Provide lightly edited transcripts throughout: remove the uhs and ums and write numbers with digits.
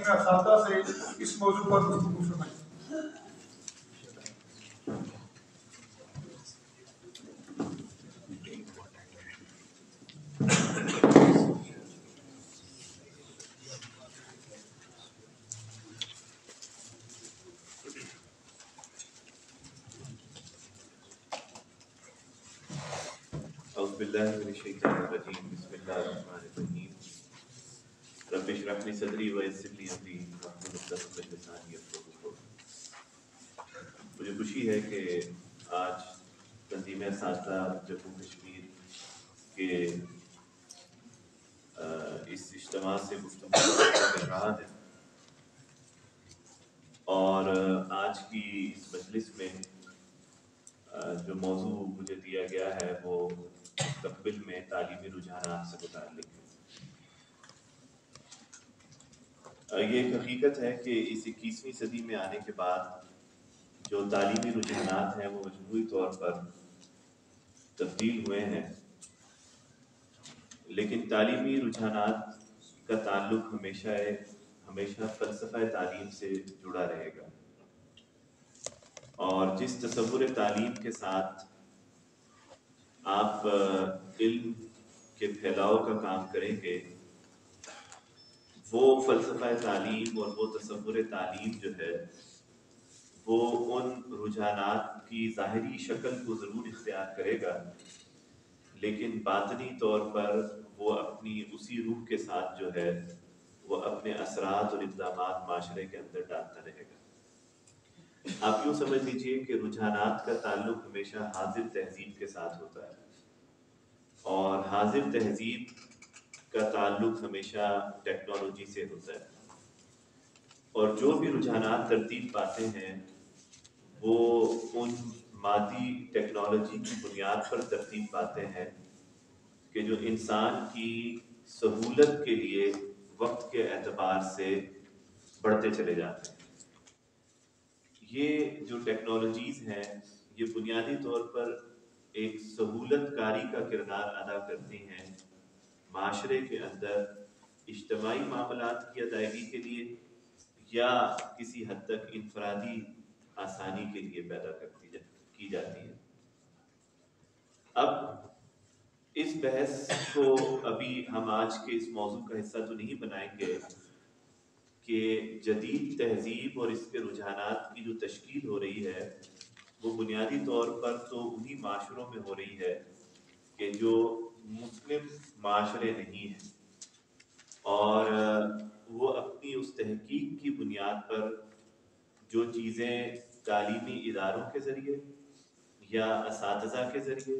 اپنے اساتذہ سے اس موضوع پر گفتگو فرمائیں۔ اعوذ باللہ من الشیطان الرجیم، بسم اللہ الرحمن الرحیم۔ رب اشرح لی صدری ویسر لی امری واحلل عقدۃ من لسانی یفقہوا قولی۔ مجھے خوشی ہے کہ آج تنظیم اساتذہ جموں کشمیر کے اس اجتماع سے گفتگو کر رہا ہے، اور آج کی اس مجلس میں جو موضوع مجھے دیا گیا ہے وہ مستقبل میں تعلیمی رجحانات سے متعلق ہے۔ یہ ایک حقیقت ہے کہ اس 21ویں صدی میں آنے کے بعد جو تعلیمی رجحانات ہیں وہ مجموعی طور پر تبدیل ہوئے ہیں، لیکن تعلیمی رجحانات کا تعلق ہمیشہ فلسفہ تعلیم سے جڑا رہے گا، اور جس تصور تعلیم کے ساتھ آپ علم کے پھیلاؤ کا کام کریں گے، وہ فلسفہ تعلیم اور وہ تصور تعلیم جو ہے وہ ان رجحانات کی ظاہری شکل کو ضرور اختیار کرے گا، لیکن باطنی طور پر وہ اپنی اسی روح کے ساتھ جو ہے وہ اپنے اثرات اور اقدامات معاشرے کے اندر ڈالتا رہے گا۔ آپ یوں سمجھ لیجئے کہ رجحانات کا تعلق ہمیشہ حاضر تہذیب کے ساتھ ہوتا ہے، اور حاضر تہذیب کا تعلق ہمیشہ ٹیکنالوجی سے ہوتا ہے، اور جو بھی رجحانات ترتیب پاتے ہیں وہ ان مادی ٹیکنالوجی کی بنیاد پر ترتیب پاتے ہیں کہ جو انسان کی سہولت کے لیے وقت کے اعتبار سے بڑھتے چلے جاتے ہیں۔ یہ جو ٹیکنالوجیز ہیں یہ بنیادی طور پر ایک سہولت کاری کا کردار ادا کرتی ہیں معاشرے کے اندر اجتماعی معاملات کی ادائیگی کے لیے، یا کسی حد تک انفرادی آسانی کے لیے پیدا کی جاتی ہے۔ اب اس بحث کو ابھی ہم آج کے اس موضوع کا حصہ تو نہیں بنائیں گے کہ جدید تہذیب اور اس کے رجحانات کی جو تشکیل ہو رہی ہے وہ بنیادی طور پر تو انہی معاشروں میں ہو رہی ہے کہ جو مسلم معاشرے نہیں ہیں، اور وہ اپنی اس تحقیق کی بنیاد پر جو چیزیں تعلیمی اداروں کے ذریعے یا اساتذہ کے ذریعے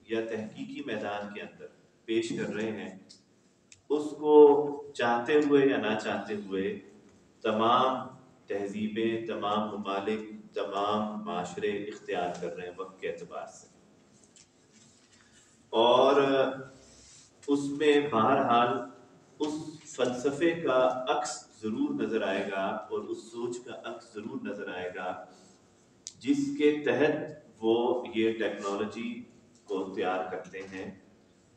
یا تحقیقی میدان کے اندر پیش کر رہے ہیں، اس کو چاہتے ہوئے یا نہ چاہتے ہوئے تمام تہذیبیں، تمام ممالک، تمام معاشرے اختیار کر رہے ہیں وقت کے اعتبار سے، اور اس میں بہرحال اس فلسفے کا عکس ضرور نظر آئے گا اور اس سوچ کا عکس ضرور نظر آئے گا جس کے تحت وہ یہ ٹیکنالوجی کو تیار کرتے ہیں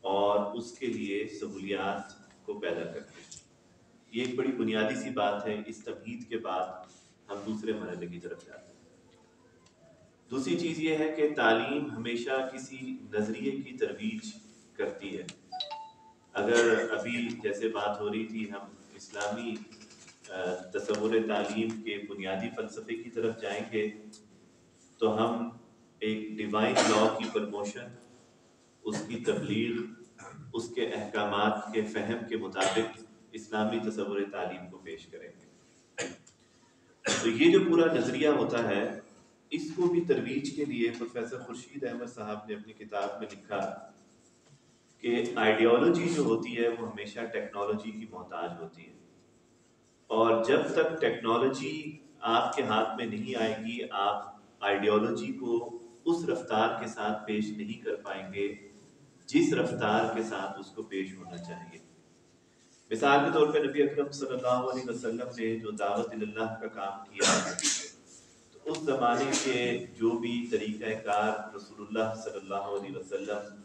اور اس کے لیے سہولیات کو پیدا کرتے ہیں۔ یہ ایک بڑی بنیادی سی بات ہے۔ اس تمہید کے بعد ہم دوسرے مرحلے کی طرف جاتے ہیں۔ دوسری چیز یہ ہے کہ تعلیم ہمیشہ کسی نظریے کی ترویج کرتی ہے۔ اگر ابھی جیسے بات ہو رہی تھی ہم اسلامی تصور تعلیم کے بنیادی فلسفے کی طرف جائیں گے تو ہم ایک ڈیوائن لا کی پروموشن، اس کی تبلیغ، اس کے احکامات کے فہم کے مطابق اسلامی تصور تعلیم کو پیش کریں گے۔ تو یہ جو پورا نظریہ ہوتا ہے اس کو بھی ترویج کے لیے پروفیسر خورشید احمد صاحب نے اپنی کتاب میں لکھا کہ آئیڈیالوجی جو ہوتی ہے وہ ہمیشہ ٹیکنالوجی کی محتاج ہوتی ہے، اور جب تک ٹیکنالوجی آپ کے ہاتھ میں نہیں آئے گی آپ آئیڈیالوجی کو اس رفتار کے ساتھ پیش نہیں کر پائیں گے جس رفتار کے ساتھ اس کو پیش ہونا چاہیے۔ مثال کے طور پہ نبی اکرم صلی اللہ علیہ وسلم نے جو دعوت اللہ کا کام کیا تو اس زمانے کے جو بھی طریقہ کار رسول اللہ صلی اللہ علیہ وسلم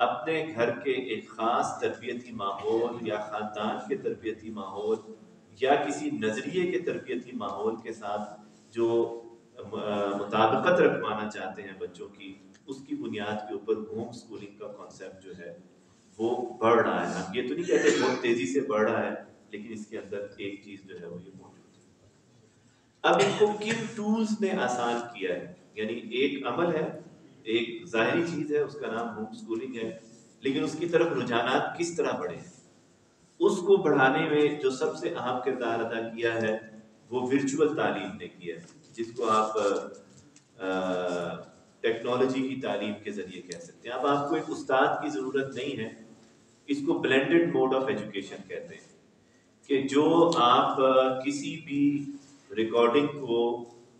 اپنے گھر کے ایک خاص تربیتی ماحول یا خاندان کے تربیتی ماحول یا کسی نظریے کے تربیتی ماحول کے ساتھ جو مطابقت رکھوانا چاہتے ہیں بچوں کی، اس کی بنیاد کے اوپر ہوم اسکولنگ کا کانسیپٹ جو ہے وہ بڑھ رہا ہے. ہم یہ تو نہیں کہتے بہت تیزی سے بڑھ رہا ہے، لیکن اس کے اندر ایک چیز جو ہے وہ یہ موجود ہے. اب ان کو کن ٹولز نے آسان کیا ہے، یعنی ایک عمل ہے، ایک ظاہری چیز ہے، اس کا نام ہوم اسکولنگ ہے، لیکن اس کی طرف رجحانات کس طرح بڑھے ہیں. اس کو بڑھانے میں جو سب سے اہم کردار ادا کیا ہے وہ ورچوئل تعلیم نے کیا ہے، جس کو آپ ٹیکنالوجی کی تعلیم کے ذریعے کہہ سکتے ہیں. اب آپ کو ایک استاد کی ضرورت نہیں ہے، اس کو بلینڈڈ موڈ آف ایجوکیشن کہتے ہیں، کہ جو آپ کسی بھی ریکارڈنگ کو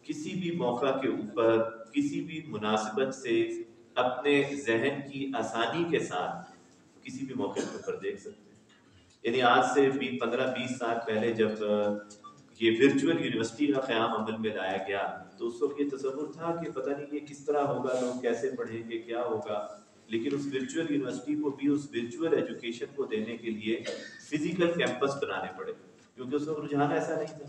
کسی بھی موقع کے اوپر کسی بھی مناسبت سے اپنے ذہن کی آسانی کے ساتھ کسی بھی موقع کے اوپر دیکھ سکتے ہیں. یعنی آج سے 15-20 سال پہلے جب یہ ورچوئل یونیورسٹی کا قیام عمل میں لایا گیا تو اس وقت یہ تصور تھا کہ پتہ نہیں یہ کس طرح ہوگا، لوگ کیسے پڑھیں گے، کیا ہوگا. لیکن اس ورچوئل یونیورسٹی کو بھی اس ورچوئل ایجوکیشن کو دینے کے لیے فزیکل کیمپس بنانے پڑے، کیونکہ اس وقت رجحان ایسا نہیں تھا.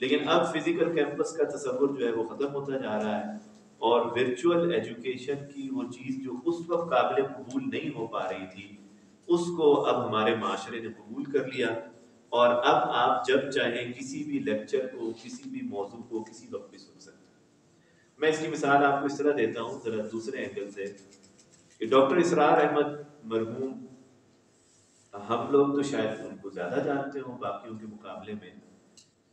لیکن اب فزیکل کیمپس کا تصور جو ہے وہ ختم ہوتا جا رہا ہے، اور ورچوئل ایجوکیشن کی وہ چیز جو اس وقت قابل قبول نہیں ہو پا رہی تھی، اس کو اب ہمارے معاشرے نے قبول کر لیا. اور اب آپ جب چاہیں کسی بھی لیکچر کو، کسی بھی موضوع کو کسی وقت بھی سن سکتے ہیں. میں اس کی مثال آپ کو اس طرح دیتا ہوں، ذرا دوسرے اینگل سے، کہ ڈاکٹر اسرار احمد مرحوم، ہم لوگ تو شاید ان کو زیادہ جانتے ہوں باقیوں کے مقابلے میں،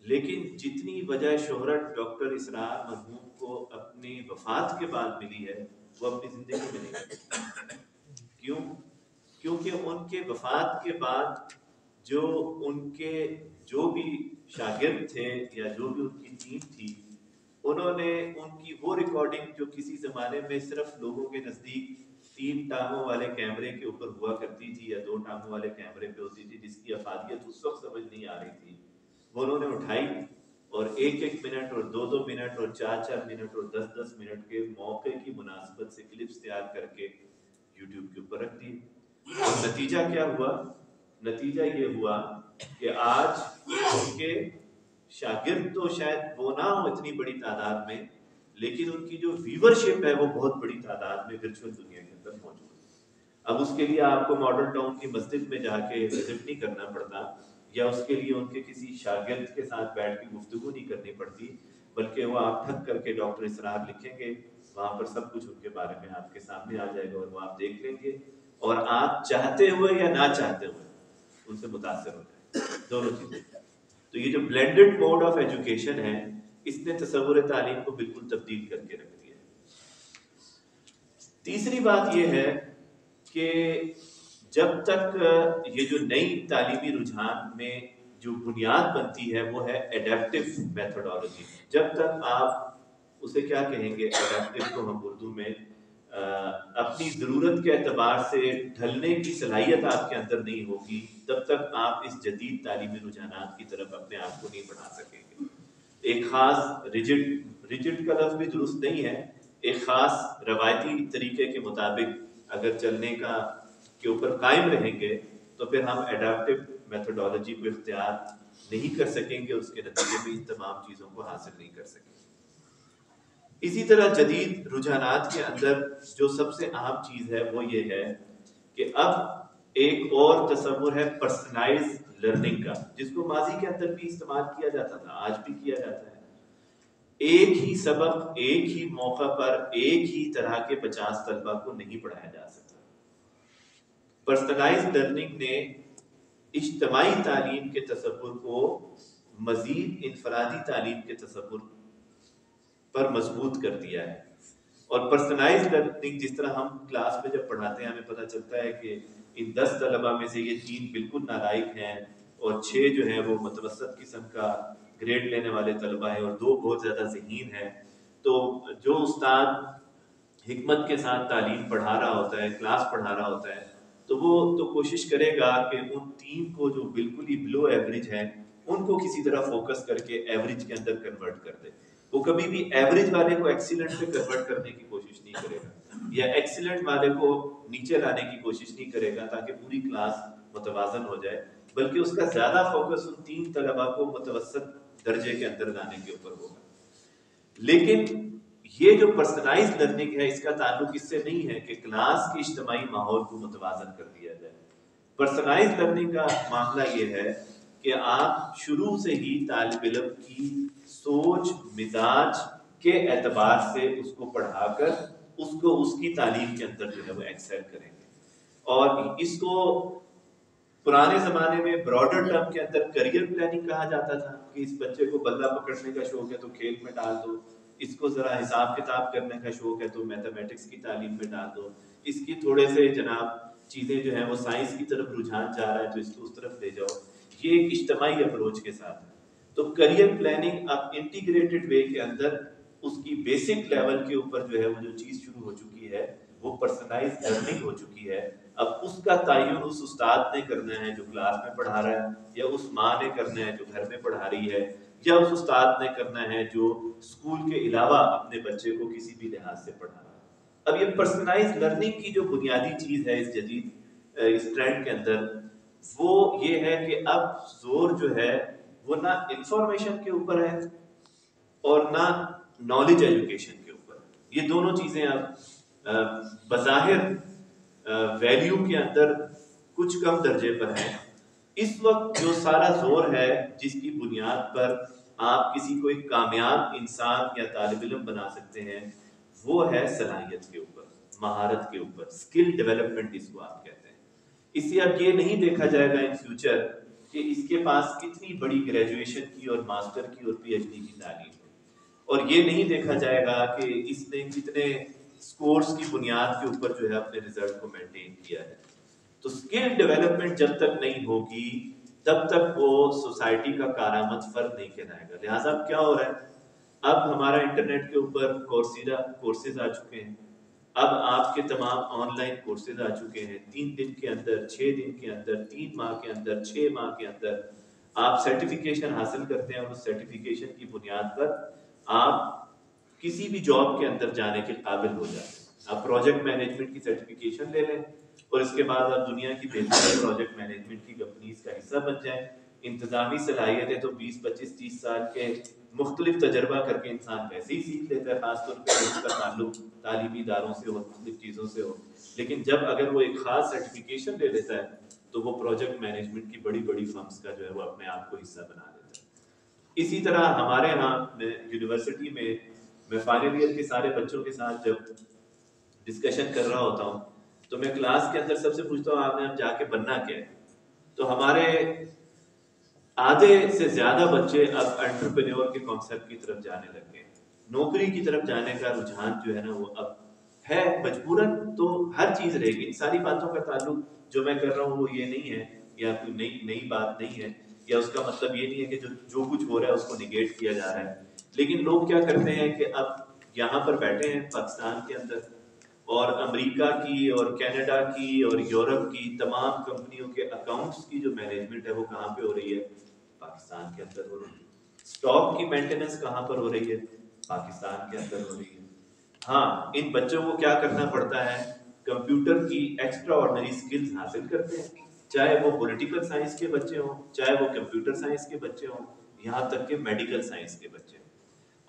لیکن جتنی وجہ شہرت ڈاکٹر اسرار مرحوم کو اپنی وفات کے بعد ملی ہے وہ اپنی زندگی میں نہیں ملی. کیوں؟ کیونکہ ان کے وفات کے بعد جو ان کے جو بھی شاگرد تھے یا جو بھی ان کی ٹیم تھی، انہوں نے ان کی وہ ریکارڈنگ جو کسی زمانے میں صرف لوگوں کے نزدیک 3 ٹانگوں والے کیمرے کے اوپر ہوا کرتی تھی یا 2 ٹانگوں والے کیمرے پہ ہوتی تھی، جس کی افادیت اس وقت سمجھ نہیں آ رہی تھی، وہ انہوں نے اٹھائی اور 1-1 منٹ اور 2-2 منٹ اور 4-4 منٹ اور 10-10 منٹ کے موقع کی مناسبت سے کلپس تیار کر کے یوٹیوب کے اوپر رکھ دی. اور نتیجہ کیا ہوا؟ نتیجہ یہ ہوا کہ آج ان کے شاگرد تو شاید وہ نہ ہو اتنی بڑی تعداد میں، لیکن ان کی جو ویورشپ ہے وہ بہت بڑی تعداد میں ورچوئل دنیا کے اندر موجود ہے. اب اس کے لیے آپ کو ماڈل ٹاؤن کی مسجد میں جا کے وزٹ نہیں کرنا پڑتا، یا اس کے لیے ان کے کسی شاگرد کے ساتھ بیٹھ کے گفتگو نہیں کرنی پڑتی، بلکہ وہ آپ ٹھک کر کے ڈاکٹر اسرار لکھیں گے، وہاں پر سب کچھ ان کے بارے میں آپ کے سامنے آ جائے گا اور وہ آپ دیکھ لیں گے، اور آپ چاہتے ہوئے یا نہ چاہتے ہوئے ان سے متاثر ہو جائیں. دونوں چیزیں. تو یہ جو بلینڈڈ موڈ آف ایجوکیشن ہے، اس نے تصور تعلیم کو بالکل تبدیل کر کے رکھ دیا ہے. تیسری بات یہ ہے کہ جب تک یہ جو نئی تعلیمی رجحان میں جو بنیاد بنتی ہے وہ ہے ایڈیپٹیو میتھڈالوجی. جب تک آپ اسے کیا کہیں گے، ایڈیپٹیو کو ہم اردو میں اپنی ضرورت کے اعتبار سے ڈھلنے کی صلاحیت آپ کے اندر نہیں ہوگی، تب تک آپ اس جدید تعلیمی رجحانات کی طرف اپنے آپ کو نہیں بڑھا سکیں گے. ایک خاص ریجڈ کا لفظ بھی درست نہیں ہے، ایک خاص روایتی طریقے کے مطابق اگر چلنے کا کے اوپر قائم رہیں گے تو پھر ہم ایڈاپٹیو میتھڈالوجی کو اختیار نہیں کر سکیں گے، اس کے نتیجے میں ان تمام چیزوں کو حاصل نہیں کر سکیں گے. اسی طرح جدید رجحانات کے اندر جو سب سے اہم چیز ہے وہ یہ ہے کہ اب ایک اور تصور ہے پرسنلائز لرننگ کا، جس کو ماضی کے اندر بھی استعمال کیا جاتا تھا، آج بھی کیا جاتا ہے. ایک ہی سبق ایک ہی موقع پر ایک ہی طرح کے 50 طلبہ کو نہیں پڑھایا جا سکتا. پرسنلائز لرننگ نے اجتماعی تعلیم کے تصور کو مزید انفرادی تعلیم کے تصور پر مضبوط کر دیا ہے. اور پرسنلائز لرننگ جس طرح ہم کلاس میں جب پڑھاتے ہیں ہمیں پتہ چلتا ہے کہ ان 10 طلبہ میں سے یہ 3 بالکل نالائق ہیں اور 6 جو ہیں وہ متوسط قسم کا گریڈ لینے والے طلبہ ہیں اور 2 بہت زیادہ ذہین ہیں. تو جو استاد حکمت کے ساتھ تعلیم پڑھا رہا ہوتا ہے، کلاس پڑھا رہا ہوتا ہے، تو وہ تو کوشش کرے گا کہ ان 3 کو جو بالکل ہی بلو ایوریج ہیں ان کو کسی طرح فوکس کر کے ایوریج کے اندر کنورٹ کر دے. وہ کبھی بھی ایوریج والے کو ایکسیلنٹ پہ کنورٹ کرنے کی کوشش نہیں کرے گا یا ایکسیلنٹ والے کو نیچے لانے کی کوشش نہیں کرے گا تاکہ پوری کلاس متوازن ہو جائے، بلکہ اس کا زیادہ فوکس ان 3 طلباء کو متوسط درجے کے اندر لانے کے اوپر ہوگا۔ لیکن یہ جو پرسنلائز لرننگ ہے اس کا تعلق اس سے نہیں ہے کہ کلاس کے اجتماعی ماحول کو متوازن کر دیا جائے۔ پرسنلائز لرننگ کا معاملہ یہ ہے کہ آپ شروع سے ہی طالب علم کی سوچ مزاج کے اعتبار سے اس کو پڑھا کر اس کو اس کی تعلیم کے اندر جو ہے وہ ایکسل کریں گے۔ اور اس کو پرانے زمانے میں براڈر ٹرم کے اندر کریئر پلاننگ کہا جاتا تھا کہ اس بچے کو بلہ پکڑنے کا شوق ہے تو کھیل میں ڈال دو، اس کو ذرا حساب کتاب کرنے کا شوق ہے تو میتھمیٹکس کی تعلیم میں ڈال دو، اس کی تھوڑے سے جناب چیزیں جو ہیں وہ سائنس کی طرف رجحان جا رہا ہے تو اس کو اس طرف لے جاؤ۔ یہ ایک اجتماعی اپروچ کے ساتھ ہے۔ تو کریئر پلاننگ اب انٹیگریٹڈ وے کے اندر اس کی بیسک لیول کے اوپر جو ہے وہ جو چیز شروع ہو چکی ہے وہ پرسنلائز لرننگ ہو چکی ہے۔ اب اس کا تعین اس استاد نے کرنا ہے جو کلاس میں پڑھا رہا ہے، یا اس ماں نے کرنا ہے جو گھر میں پڑھا رہی ہے، یا اس استاد نے کرنا ہے جو اسکول کے علاوہ اپنے بچے کو کسی بھی لحاظ سے پڑھا رہا ہے۔ اب یہ پرسنلائز لرننگ کی جو بنیادی چیز ہے اس جدید اس ٹرینڈ کے اندر وہ یہ ہے کہ اب زور جو ہے وہ نہ انفارمیشن کے اوپر ہے اور نہ نالج ایجوکیشن کے اوپر۔ یہ دونوں چیزیں اب بظاہر ویلیو کے اندر کچھ کم درجے پر ہیں۔ اس وقت جو سارا زور ہے جس کی بنیاد پر آپ کسی کو ایک کامیاب انسان یا طالب علم بنا سکتے ہیں وہ ہے صلاحیت کے اوپر، مہارت کے اوپر، اسکل ڈیولپمنٹ اس کو آپ کہتے ہیں۔ اس سے اب یہ نہیں دیکھا جائے گا ان فیوچر کہ اس کے پاس کتنی بڑی گریجویشن کی اور ماسٹر کی اور پی ایچ ڈی کی تعلیم ہے، اور یہ نہیں دیکھا جائے گا کہ اس نے کتنے سکورز کی بنیاد کے اوپر جو ہے اپنے رزلٹ کو مینٹین کیا ہے۔ تو اسکل ڈیولپمنٹ جب تک نہیں ہوگی تب تک وہ سوسائٹی کا کارآمد فرد نہیں کہلائے گا۔ لہٰذا اب کیا ہو رہا ہے، اب ہمارا انٹرنیٹ کے اوپر کورسز آ چکے ہیں، اب آپ کے تمام آن لائن کورسز آ چکے ہیں۔ 3 دن کے اندر، 6 دن کے اندر، 3 ماہ کے اندر، 6 ماہ کے اندر آپ سرٹیفکیشن حاصل کرتے ہیں اور اس سرٹیفکیشن کی بنیاد پر آپ کسی بھی جاب کے اندر جانے کے قابل ہو جاتے ہیں۔ آپ پروجیکٹ مینجمنٹ کی سرٹیفکیشن لے لیں اور اس کے بعد آپ دنیا کی بہترین پروجیکٹ مینجمنٹ کی کمپنیز کا حصہ بن جائیں۔ انتظامی صلاحیتیں تو 20 25 30 سال کے مختلف تجربہ کر کے انسان ویسے ہی سیکھ لیتا ہے، خاص طور پہ اس کا تعلق تعلیمی اداروں سے ہو، مختلف چیزوں سے ہو۔ لیکن جب اگر وہ ایک خاص سرٹیفکیشن لے لیتا ہے تو وہ پروجیکٹ مینجمنٹ کی بڑی بڑی فرمز کا جو ہے وہ اپنے آپ کو حصہ بنا لیتا ہے۔ اسی طرح ہمارے ہاں یونیورسٹی میں میں فائنل ایئر کے سارے بچوں کے ساتھ جب ڈسکشن کر رہا ہوتا ہوں تو میں کلاس کے اندر سب سے پوچھتا ہوں آپ نے اب جا کے بننا کیا ہے؟ تو ہمارے آدھے سے زیادہ بچے اب انٹرپرینیور کے کانسیپٹ کی طرف جانے لگ گئے، نوکری کی طرف جانے کا رجحان جو ہے نا وہ اب ہے مجبوراً۔ تو ہر چیز رہے گی، ان ساری باتوں کا تعلق جو میں کر رہا ہوں وہ یہ نہیں ہے یا کوئی نئی بات نہیں ہے، یا اس کا مطلب یہ نہیں ہے کہ جو کچھ ہو رہا ہے اس کو نگیٹ کیا جا رہا ہے۔ لیکن لوگ کیا کرتے ہیں کہ اب یہاں پر بیٹھے ہیں پاکستان کے اندر، اور امریکہ کی اور کینیڈا کی اور یورپ کی تمام کمپنیوں کے اکاؤنٹس کی جو مینجمنٹ ہے وہ کہاں پہ ہو رہی ہے؟ پاکستان کے اندر ہو رہی ہے۔ اسٹاک کی مینٹیننس کہاں پر ہو رہی ہے؟ پاکستان کے اندر ہو رہی ہے۔ ہاں، ان بچوں کو کیا کرنا پڑتا ہے؟ کمپیوٹر کی ایکسٹرا آرڈنری سکلز حاصل کرتے ہیں، چاہے وہ پولیٹیکل سائنس کے بچے ہوں، چاہے وہ کمپیوٹر سائنس کے بچے ہوں، یہاں تک کہ میڈیکل سائنس کے بچے ہوں۔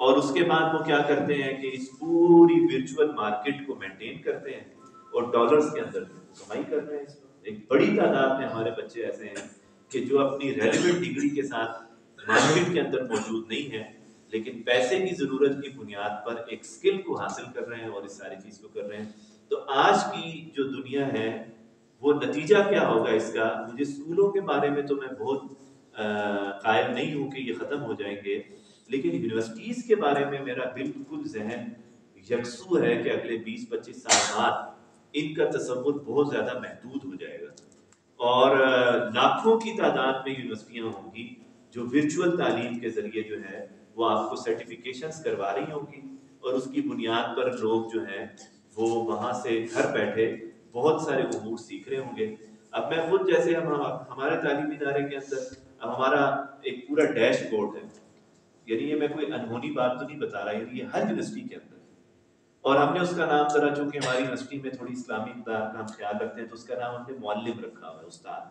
اور اس کے بعد وہ کیا کرتے ہیں کہ اس پوری ورچوئل مارکیٹ کو مینٹین کرتے ہیں اور ڈالرز کے اندر کمائی کر رہے ہیں۔ اس وقت ایک بڑی تعداد میں ہمارے بچے ایسے ہیں کہ جو اپنی ریلیونٹ ڈگری کے ساتھ مارکیٹ کے اندر موجود نہیں ہیں، لیکن پیسے کی ضرورت کی بنیاد پر ایک سکل کو حاصل کر رہے ہیں اور اس ساری چیز کو کر رہے ہیں۔ تو آج کی جو دنیا ہے وہ نتیجہ کیا ہوگا اس کا؟ مجھے اسکولوں کے بارے میں تو میں بہت قائل نہیں ہوں کہ یہ ختم ہو جائیں گے، لیکن یونیورسٹیز کے بارے میں میرا بالکل ذہن یکسو ہے کہ اگلے 20-25 سال بعد ان کا تصور بہت زیادہ محدود ہو جائے گا، اور لاکھوں کی تعداد میں یونیورسٹیاں ہوں گی جو ورچوئل تعلیم کے ذریعے جو ہے وہ آپ کو سرٹیفکیشنز کروا رہی ہوں گی، اور اس کی بنیاد پر لوگ جو ہیں وہ وہاں سے گھر بیٹھے بہت سارے امور سیکھ رہے ہوں گے۔ اب میں خود جیسے ہمارے تعلیمی ادارے کے اندر ہمارا ایک پورا ڈیش بورڈ ہے، یعنی یہ میں کوئی انہونی بات تو نہیں بتا رہا، یعنی یہ ہر یونیورسٹی کے اندر، اور ہم نے اس کا نام ذرا چونکہ ہماری یونیورسٹی میں تھوڑی اسلامی اقدار کا ہم خیال رکھتے ہیں تو اس کا نام ہم نے معلم رکھا ہوا ہے، استاد۔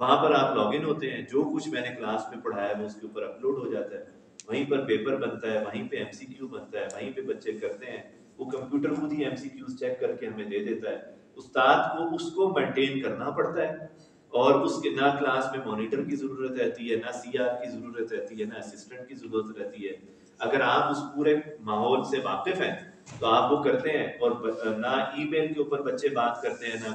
وہاں پر آپ لاگ ان ہوتے ہیں، جو کچھ میں نے کلاس میں پڑھایا ہے وہ اس کے اوپر اپلوڈ ہو جاتا ہے، وہیں پر پیپر بنتا ہے، وہیں پہ ایم سی کیو بنتا ہے، وہیں پہ بچے کرتے ہیں، وہ کمپیوٹر خود ہی ایم سی کیوز چیک کر کے ہمیں دے دیتا ہے۔ استاد کو اس کو مینٹین کرنا پڑتا ہے، اور اس کے نہ کلاس میں مانیٹر کی ضرورت رہتی ہے، نہ سی آر کی ضرورت رہتی ہے، نہ اسسٹنٹ کی ضرورت رہتی ہے۔ اگر آپ اس پورے ماحول سے واقف ہیں تو آپ وہ کرتے ہیں، اور نہ ای میل کے اوپر بچے بات کرتے ہیں، نہ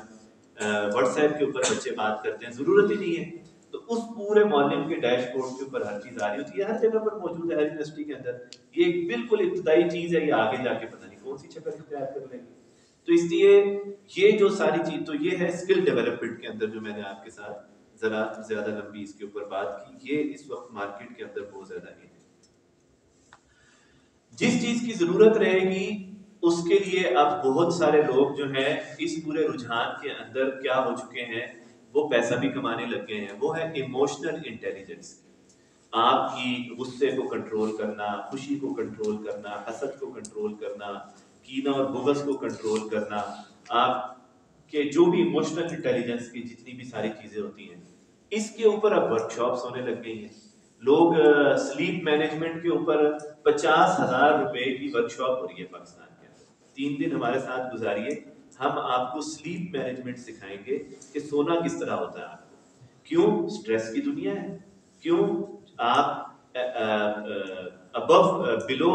واٹس ایپ کے اوپر بچے بات کرتے ہیں، ضرورت ہی نہیں ہے۔ تو اس پورے معلم کے ڈیش بورڈ کے اوپر ہر چیز آ رہی ہوتی ہے، ہر جگہ پر موجود ہے، ہر یونیورسٹی کے اندر۔ یہ ایک بالکل ابتدائی چیز ہے، یہ آگے جا کے پتہ نہیں کون سی شکل اختیار کر لے گی۔ تو اس لیے یہ جو ساری چیز، تو یہ ہے اسکل ڈیولپمنٹ کے اندر جو میں نے آپ کے ساتھ ذرا زیادہ لمبی اس کے اوپر بات کی، یہ اس وقت مارکیٹ کے اندر بہت زیادہ ہے۔ جس چیز کی ضرورت رہے گی اس کے لیے اب بہت سارے لوگ جو ہیں اس پورے رجحان کے اندر کیا ہو چکے ہیں، وہ پیسہ بھی کمانے لگ گئے ہیں، وہ ہے ایموشنل انٹیلیجنس۔ آپ کی غصے کو کنٹرول کرنا، خوشی کو کنٹرول کرنا، حسد کو کنٹرول کرنا، کینہ اور بغض کو کنٹرول کرنا، آپ کے جو بھی ایموشنل انٹیلیجنس کی جتنی بھی ساری چیزیں ہوتی ہیں، اس کے اوپر اب ورک شاپس ہونے لگ گئی ہیں۔ لوگ سلیپ مینجمنٹ کے اوپر 50,000 روپے کی ورک شاپ ہو رہی ہے پاکستان کے اندر، 3 دن ہمارے ساتھ گزاریے، ہم آپ کو سلیپ مینجمنٹ سکھائیں گے کہ سونا کس طرح ہوتا ہے آپ کو۔ کیوں؟ سٹریس کی دنیا ہے، کیوں آپ ابو بلو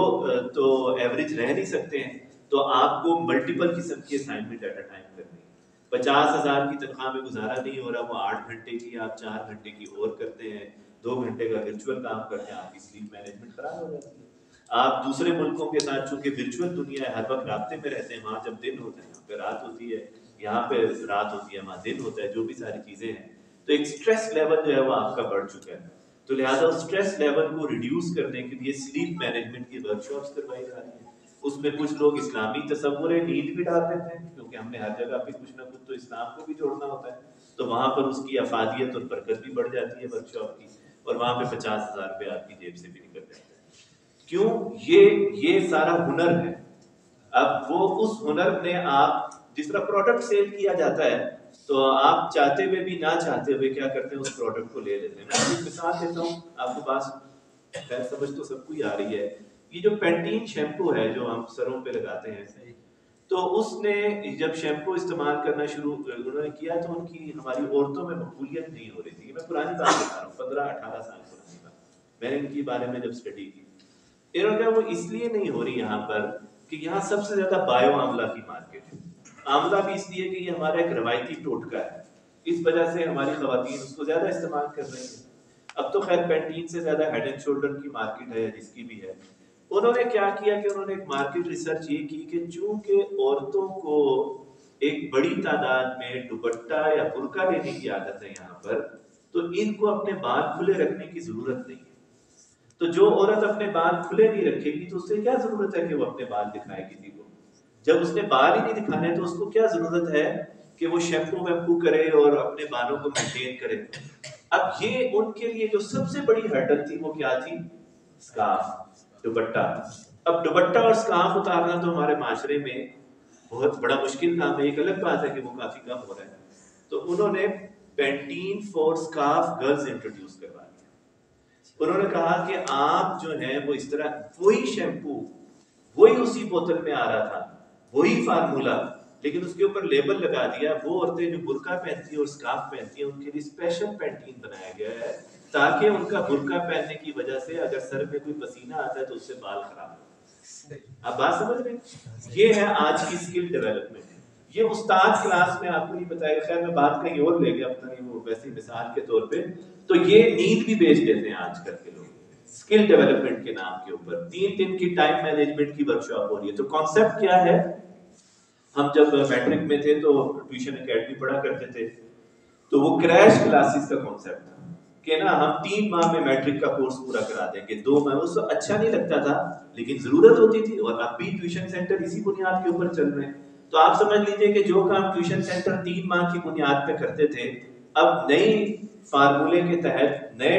تو ایوریج رہ نہیں سکتے ہیں، تو آپ کو ملٹیپل قسم کی اسائنمنٹ ایٹ اے ٹائم کرنی ہے۔ 50,000 کی تنخواہ میں گزارا نہیں ہو رہا، وہ 8 گھنٹے کی آپ 4 گھنٹے کی اور کرتے ہیں، 2 گھنٹے کا ورچوئل کام کرتے ہیں، آپ کی سلیپ مینجمنٹ خراب ہو جاتی ہے۔ آپ دوسرے ملکوں کے ساتھ چونکہ ورچوئل دنیا ہے، ہر وقت رابطے میں رہتے ہیں، وہاں جب دن ہوتا ہے یہاں پہ رات ہوتی ہے، یہاں پہ رات ہوتی ہے وہاں دن ہوتا ہے، جو بھی ساری چیزیں ہیں، تو ایک سٹریس لیول جو ہے وہ آپ کا بڑھ چکا ہے۔ تو لہٰذا سٹریس لیول کو ریڈیوس کرنے کے لیے سلیپ مینجمنٹ کی ورک شاپس کروائی جا رہی ہیں۔ اس میں کچھ لوگ اسلامی تصور نیند بھی ڈال دیتے ہیں، کیونکہ ہم نے ہر جگہ پہ کچھ نہ کچھ تو اسلام کو بھی جوڑنا ہوتا ہے، تو وہاں پر اس کی افادیت اور برکت بھی بڑھ جاتی ہے ورک شاپ کی، اور وہاں پہ 50,000 روپے آپ کی جیب سے بھی نکل جاتے ہیں۔ کیوں؟ یہ سارا ہنر ہے۔ اب وہ اس ہنر نے، آپ جس طرح پروڈکٹ سیل کیا جاتا ہے تو آپ چاہتے ہوئے بھی نہ چاہتے ہوئے کیا کرتے ہیں، اس پروڈکٹ کو لے لیتے ہیں۔ میں ایک مثال دیتا ہوں آپ کو، پاس خیر سمجھ تو سب کو ہی آ رہی ہے۔ یہ جو پینٹین شیمپو ہے جو ہم سروں پہ لگاتے ہیں، تو اس نے جب شیمپو استعمال کرنا شروع انہوں نے کیا تو ان کی ہماری عورتوں میں مقبولیت نہیں ہو رہی تھی۔ میں پرانی بات بتا رہا ہوں، 15-18 سال پرانی بات، میں نے ان کے بارے میں جب اسٹڈی کی، انہوں نے کہا وہ اس لیے نہیں ہو رہی یہاں پر کہ یہاں سب سے زیادہ بایو آملہ کی مارکیٹ ہے۔ آملہ بھی اس لیے کہ یہ ہمارا ایک روایتی ٹوٹکا ہے، اس وجہ سے ہماری خواتین اس کو زیادہ استعمال کر رہی ہیں۔ اب تو خیر پینٹین سے زیادہ ہیڈ اینڈ شولڈر کی مارکیٹ ہے، جس کی بھی ہے۔ انہوں نے کیا کیا کہ انہوں نے ایک مارکیٹ ریسرچ یہ کی کہ چونکہ عورتوں کو ایک بڑی تعداد میں دوپٹہ یا برقع لینے کی عادت ہے یہاں پر، تو ان کو اپنے بال کھلے رکھنے کی ضرورت نہیں ہے۔ تو جو عورت اپنے بال کھلے نہیں رکھے گی تو اس سے کیا ضرورت ہے کہ وہ اپنے بال دکھائے کسی کو؟ جب اس نے بال ہی نہیں دکھانے تو اس کو کیا ضرورت ہے کہ وہ شیمپو ویمپو کرے اور اپنے بالوں کو مینٹین کرے؟ اب یہ ان کے لیے جو سب سے بڑی ہرڈل تھی وہ کیا تھی؟ سکارف، دوپٹہ۔ اب دوپٹہ اور سکارف اتارنا تو ہمارے معاشرے میں بہت بڑا مشکل کام ہے، ایک الگ بات ہے کہ وہ کافی کم ہو رہا ہے۔ تو انہوں نے پینٹین فور سکارف گرلز انٹروڈیوس کروا دیا۔ انہوں نے کہا کہ آپ جو ہیں وہ اس طرح وہی شیمپو، وہی اسی بوتل میں آ رہا تھا، وہی فارمولا، لیکن اس کے اوپر لیبل لگا دیا وہ عورتیں جو برقع پہنتی ہیں اور سکارف پہنتی ہیں ان کے لیے اسپیشل پینٹین بنایا گیا ہے تاکہ ان کا برقع پہننے کی وجہ سے اگر سر میں کوئی پسینہ آتا ہے تو اس سے بال خراب ہو۔ آپ بات سمجھ رہے ہیں؟ یہ ہے آج کی اسکل ڈیولپمنٹ۔ یہ استاد کلاس میں آپ کو نہیں بتائے گا، خیر میں بات کہیں اور لے گیا اپنا، وہ ویسی مثال کے طور پہ، تو یہ نیند بھی بیچ دیتے ہیں آج کل کے لوگ اسکل ڈیولپمنٹ کے نام کے اوپر۔ 3 دن کی ٹائم مینجمنٹ کی ورکشاپ ہو رہی ہے۔ تو کانسیپٹ کیا ہے؟ ہم جب میٹرک میں تھے تو ٹیوشن اکیڈمی پڑھا کرتے تھے، تو وہ کریش کلاسز کا کانسیپٹ تھا کہ نا ہم 3 ماہ میں میٹرک کا کورس پورا کرا دیں گے، 2 ماہ۔ اس کو اچھا نہیں لگتا تھا لیکن ضرورت ہوتی تھی، اور اب بھی ٹیوشن سینٹر اسی بنیاد کے اوپر چل رہے ہیں۔ تو آپ سمجھ لیجئے کہ جو کام ٹیوشن سینٹر 3 ماہ کی بنیاد پہ کرتے تھے، اب نئی فارمولے کے تحت، نئے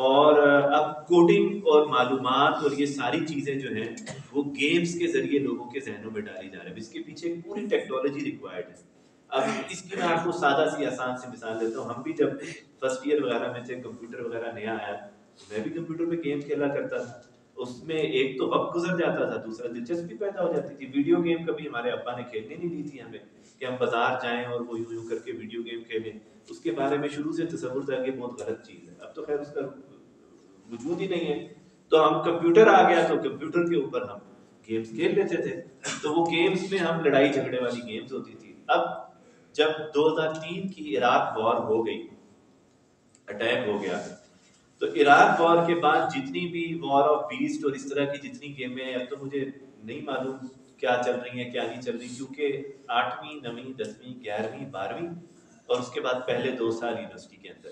اور اب کوڈنگ اور معلومات اور یہ ساری چیزیں جو ہیں وہ گیمز کے ذریعے لوگوں کے ذہنوں میں ڈالی جا رہی ہے. اس کے پیچھے ایک پوری ٹیکنالوجی ریکوائرڈ ہے. اب اس کی میں آپ کو سادہ سی آسان سی مثال دیتا ہوں. ہم بھی جب فرسٹ ایئر وغیرہ میں تھے, کمپیوٹر وغیرہ نیا آیا, میں بھی کمپیوٹر پہ گیم کھیلا کرتا تھا. اس میں ایک تو وقت گزر جاتا تھا, دوسرا دلچسپی پیدا ہو جاتی تھی. ویڈیو گیم کبھی ہمارے ابا نے کھیلنے نہیں دی تھی ہمیں کہ ہم بازار جائیں اور وہ یوں کر کے ویڈیو گیم کھیلیں. اس کے بارے میں شروع سے تصور تھا کہ بہت غلط چیز ہے. اب تو خیر اس کا وجود ہی نہیں ہے. تو ہم کمپیوٹر آ گیا تو کمپیوٹر کے اوپر ہم گیمز کھیل لیتے تھے. تو وہ گیمز میں ہم لڑائی جھگڑے والی گیمز ہوتی تھی. اب جب 2003 کی عراق وار ہو گئی, اٹیک ہو گیا, تو عراق وار کے بعد جتنی بھی وار آف بیسٹ اور اس طرح کی جتنی گیمیں ہیں, اب تو مجھے نہیں معلوم کیا چل رہی ہیں کیا نہیں چل رہی, کیونکہ 8ویں 9ویں 10ویں 11ویں 12ویں اور اس کے بعد پہلے 2 سال یونیورسٹی کے اندر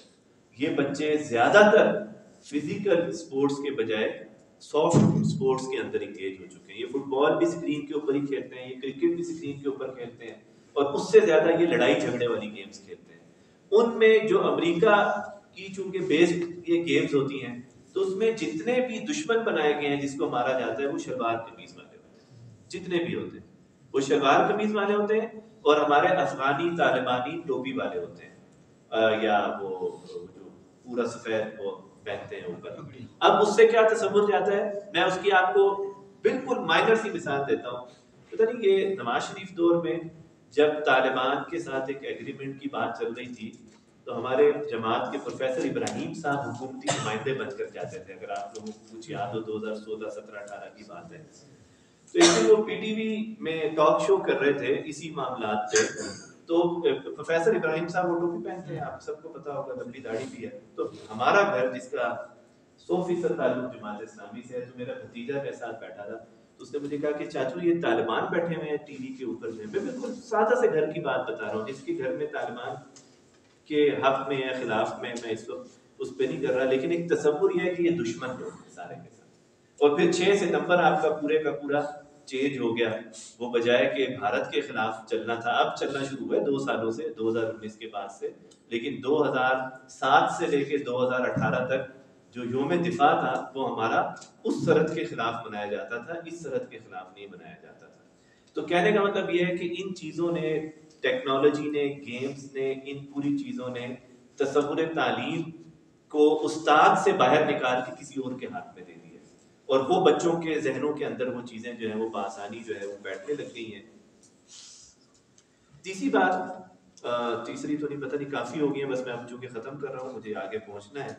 یہ بچے زیادہ تر فزیکل سپورٹس کے بجائے سافٹ سپورٹس کے اندر انگیج ہو چکے ہیں. یہ فٹ بال بھی اسکرین کے اوپر ہی کھیلتے ہیں, یہ کرکٹ بھی اسکرین کے اوپر کھیلتے ہیں, اور اس سے زیادہ یہ لڑائی جھگڑے والی گیمز کھیلتے ہیں. ان میں جو امریکہ کی چونکہ بیسڈ یہ گیمز ہوتی ہیں, تو اس میں جتنے بھی دشمن بنائے گئے ہیں جس کو مارا جاتا ہے وہ شلوار قمیض والے ہوتے ہیں. جتنے بھی ہوتے ہیں وہ شلوار قمیض والے ہوتے ہیں, اور ہمارے افغانی طالبانی ٹوپی والے ہوتے ہیں, یا وہ جو پورا سفید وہ پہنتے ہیں اوپر. اب اس سے کیا تصور جاتا ہے, میں اس کی آپ کو بالکل مائنر سی مثال دیتا ہوں. پتہ نہیں یہ نواز شریف دور میں جب طالبان کے ساتھ ایک ایگریمنٹ کی بات چل رہی تھی, تو ہمارے جماعت کے پروفیسر ابراہیم صاحب حکومتی نمائندے بن کر جاتے تھے. اگر آپ لوگوں کو کچھ یاد ہو 2016 17 18 کی بات ہے. تو ایک دن وہ پی ٹی وی میں ٹاک شو کر رہے تھے اسی معاملات پہ. تو پروفیسر ابراہیم صاحب وہ ٹوپی پہنتے ہیں, آپ سب کو پتا ہوگا, لمبی داڑھی بھی ہے. تو ہمارا گھر جس کا 100% تعلق جماعت اسلامی سے ہے, جو میرا بھتیجا میرے ساتھ بیٹھا تھا, تو اس نے مجھے کہا کہ چاچو یہ طالبان بیٹھے ہوئے ہیں ٹی وی کے اوپر. میں بالکل سادہ سے گھر کی بات بتا رہا ہوں, جس کے گھر میں طالبان کے حق میں یا خلاف میں اس وقت اس پہ نہیں کر رہا, لیکن ایک تصور یہ ہے کہ یہ دشمن لوگ ہیں سارے کے ساتھ. اور پھر 6 ستمبر آپ کا پورے کا پورا چینج ہو گیا. وہ بجائے کہ بھارت کے خلاف چلنا تھا, اب چلنا شروع ہوا ہے 2 سالوں سے, 2019 کے بعد سے, لیکن 2007 سے لے کے 2018 تک جو یوم دفاع تھا وہ ہمارا اس سرحد کے خلاف منایا جاتا تھا, اس سرحد کے خلاف نہیں منایا جاتا تھا. تو کہنے کا مطلب یہ ہے کہ ان چیزوں نے, ٹیکنالوجی نے, گیمز نے, ان پوری چیزوں نے تصور تعلیم کو استاد سے باہر نکال کے کسی اور کے ہاتھ میں دے دی ہے, اور وہ بچوں کے ذہنوں کے اندر وہ چیزیں جو ہیں وہ بآسانی جو ہے وہ بیٹھنے لگ گئی ہیں. تیسری بات, تیسری تو نہیں, پتہ نہیں کافی ہو گئی ہیں, بس میں اب چونکہ ختم کر رہا ہوں, مجھے آگے پہنچنا ہے.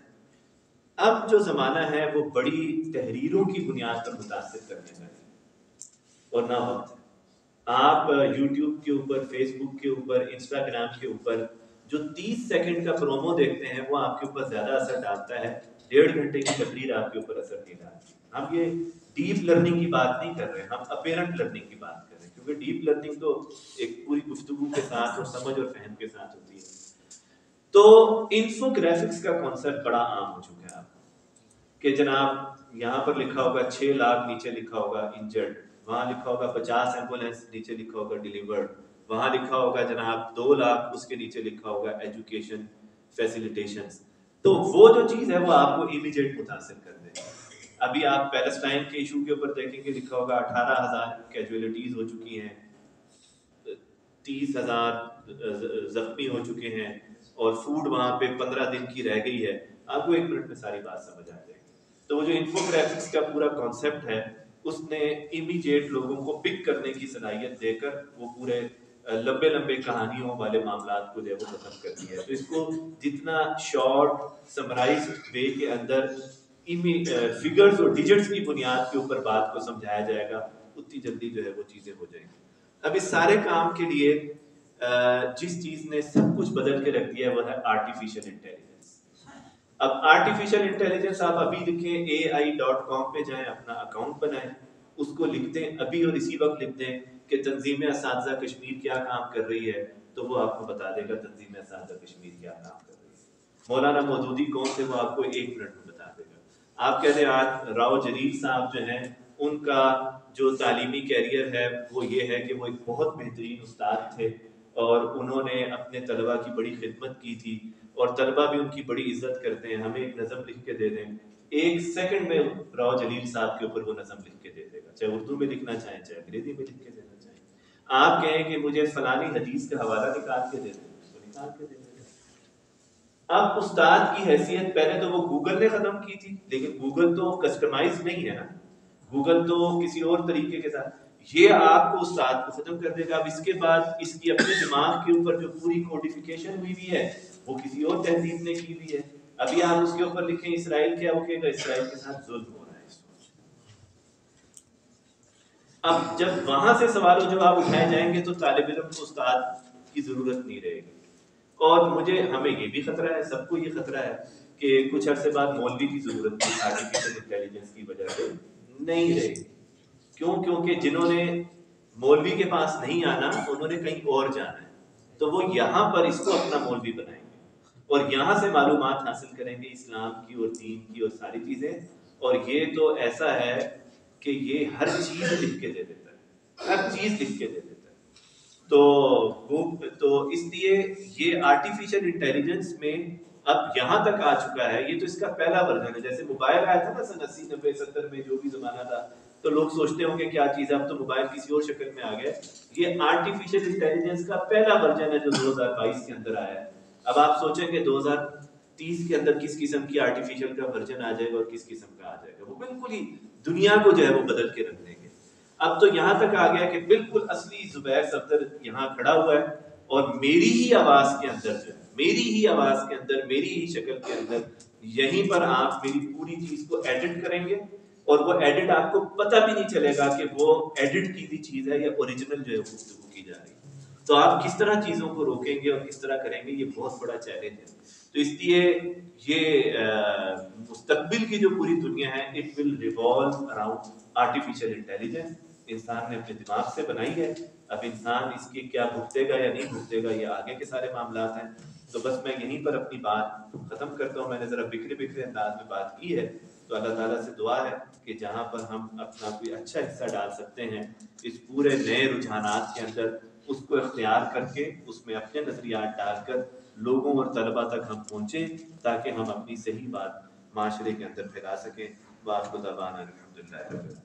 اب جو زمانہ ہے وہ بڑی تحریروں کی بنیاد پر متاثر کرنے کا ہے اور نہ وقت. آپ یوٹیوب کے اوپر, فیس بک کے اوپر, انسٹاگرام کے اوپر جو 30 سیکنڈ کا پرومو دیکھتے ہیں وہ آپ کے اوپر زیادہ اثر ڈالتا ہے, 1.5 گھنٹے کی تقریر آپ کے اوپر اثر نہیں ڈالتی. ہم یہ ڈیپ لرننگ کی بات نہیں کر رہے, ہم اپیرنٹ لرننگ کی بات کر رہے ہیں, کیونکہ ڈیپ لرننگ تو ایک پوری گفتگو کے ساتھ اور سمجھ اور فہم کے ساتھ ہوتی ہے. تو انفو گرافکس کا کانسیپٹ بڑا عام ہو چکا ہے آپ کہ جناب یہاں پر لکھا ہوگا 6 لاکھ, نیچے لکھا ہوگا انجرڈ, وہاں لکھا ہوگا 50 ایمبولینس, نیچے لکھا ہوگا ڈیلیورڈ, وہاں لکھا ہوگا جناب 2 لاکھ, اس کے نیچے لکھا ہوگا ایجوکیشن فیسیلیٹیشنز. تو وہ جو چیز ہے وہ آپ کو امیڈیٹ متاثر کر دے گی. ابھی آپ پیلسٹائن کے ایشو کے اوپر دیکھیں گے, لکھا ہوگا 18,000 کیجویلٹیز ہو چکی ہیں, 30,000 زخمی ہو چکے ہیں, اور فوڈ وہاں پہ 15 دن کی رہ گئی ہے. آپ کو 1 منٹ میں ساری بات سمجھ آ جائے گی. تو وہ جو انفو گرافکس کا پورا کانسیپٹ ہے اس نے امیڈیٹ لوگوں کو پک کرنے کی صلاحیت دے کر وہ پورے لمبے لمبے کہانیوں والے معاملات کو جو ہے وہ ختم کر دیا ہے. تو اس کو جتنا شارٹ سمرائز وے کے اندر فگرز اور ڈیجٹس کی بنیاد کے اوپر بات کو سمجھایا جائے گا, اتنی جلدی جو ہے وہ چیزیں ہو جائیں گی. اب اس سارے کام کے لیے جس چیز نے سب کچھ بدل کے رکھ دیا ہے وہ ہے آرٹیفیشل انٹیلیجنس. اب آرٹیفیشل انٹیلیجنس آپ ابھی لکھیں, ai.com پہ جائیں, اپنا اکاؤنٹ بنائیں, اس کو لکھ دیں ابھی اور اسی وقت لکھ دیں کہ تنظیم اساتذہ کشمیر کیا کام کر رہی ہے, تو وہ آپ کو بتا دے گا تنظیم اساتذہ کشمیر کیا کام کر رہی ہے. مولانا مودودی کون تھے وہ آپ کو 1 منٹ میں بتا دے گا. آپ کہتے ہیں آج راؤ جلیل صاحب جو ہیں ان کا جو تعلیمی کیریئر ہے وہ یہ ہے کہ وہ ایک بہت بہترین استاد تھے, اور انہوں نے اپنے طلبہ کی بڑی خدمت کی تھی، اور طلبہ بھی ان کی بڑی عزت کرتے ہیں. ہمیں ایک نظم لکھ کے دے دیں، 1 سیکنڈ میں راؤ جلیل صاحب کے اوپر وہ نظم لکھ کے دے دے گا، چاہے اردو میں لکھنا چاہیں چاہے انگریزی میں لکھ کے دینا چاہیں. آپ کہیں کہ مجھے فلانی حدیث کا حوالہ نکال کے دے دیں، اس کو نکال کے دے دیں. اب استاد کی حیثیت پہلے تو وہ گوگل نے ختم کی تھی، لیکن گوگل تو کسٹمائز نہیں ہے نا، گوگل تو کسی اور طریقے کے ساتھ. یہ آپ کو استاد کو ختم کر دے گا. اب اس کے بعد اس کی اپنے دماغ کے اوپر جو پوری کوڈیفیکیشن ہوئی ہوئی ہے وہ کسی اور تہذیب نے کی ہوئی ہے. ابھی آپ اس کے اوپر لکھیں اسرائیل کیا اٹھے گا، اسرائیل کے ساتھ ظلم ہو رہا ہے. اب جب وہاں سے سوال و جواب اٹھائے جائیں گے تو طالب علم کو استاد کی ضرورت نہیں رہے گی. اور ہمیں یہ بھی خطرہ ہے، سب کو یہ خطرہ ہے کہ کچھ عرصے بعد مولوی کی ضرورت آرٹیفیشل انٹیلیجنس کی وجہ سے نہیں رہے گی. کیوں؟ کیونکہ جنہوں نے مولوی کے پاس نہیں آنا انہوں نے کہیں اور جانا ہے، تو وہ یہاں پر اس کو اپنا مولوی بنائیں گے اور یہاں سے معلومات حاصل کریں گے اسلام کی اور دین کی اور ساری چیزیں. اور یہ تو ایسا ہے کہ یہ ہر چیز لکھ کے دے دیتا ہے، ہر چیز لکھ کے دے دیتا ہے. تو اس لیے یہ آرٹیفیشل انٹیلیجنس میں اب یہاں تک آ چکا ہے. یہ تو اس کا پہلا ورژن ہے. جیسے موبائل آیا تھا نا سن 80 90 70 میں، جو بھی زمانہ تھا، تو لوگ سوچتے ہوں گے کیا چیز ہے، اب تو موبائل کسی اور شکل میں آ گیا. یہ آرٹیفیشل انٹیلیجنس کا پہلا ورژن ہے جو 2022 کے اندر آیا ہے. اب آپ سوچیں کہ 2030 کے اندر کس قسم کی آرٹیفیشل کا ورژن آ جائے گا اور کس قسم کا آ جائے گا. وہ بالکل ہی دنیا کو جو ہے وہ بدل کے رکھ دیں گے. اب تو یہاں تک آ گیا کہ بالکل اصلی زبیر صفدر یہاں کھڑا ہوا ہے اور میری ہی آواز کے اندر جو ہے، میری ہی آواز کے اندر، میری ہی شکل کے اندر، یہیں پر آپ میری پوری چیز کو ایڈٹ کریں گے اور وہ ایڈٹ آپ کو پتہ بھی نہیں چلے گا کہ وہ ایڈٹ کی ہوئی چیز ہے یا اوریجنل جو ہے گفتگو کی جا رہی ہے. تو آپ کس طرح چیزوں کو روکیں گے اور کس طرح کریں گے، یہ بہت بڑا چیلنج ہے. تو اس لیے یہ مستقبل کی جو پوری دنیا ہے it will revolve around artificial intelligence. انسان نے اپنے دماغ سے بنائی ہے، اب انسان اس کی کیا بھگتے گا یا نہیں بھگتے گا یہ آگے کے سارے معاملات ہیں. تو بس میں یہیں پر اپنی بات ختم کرتا ہوں. میں نے ذرا بکھرے انداز میں بات کی ہے، تو اللہ تعالیٰ سے دعا ہے کہ جہاں پر ہم اپنا کوئی اچھا حصہ ڈال سکتے ہیں اس پورے نئے رجحانات کے اندر، اس کو اختیار کر کے اس میں اپنے نظریات ڈال کر لوگوں اور طلباء تک ہم پہنچیں تاکہ ہم اپنی صحیح بات معاشرے کے اندر پھیلا سکیں. وآخر دعوانا الحمدللہ.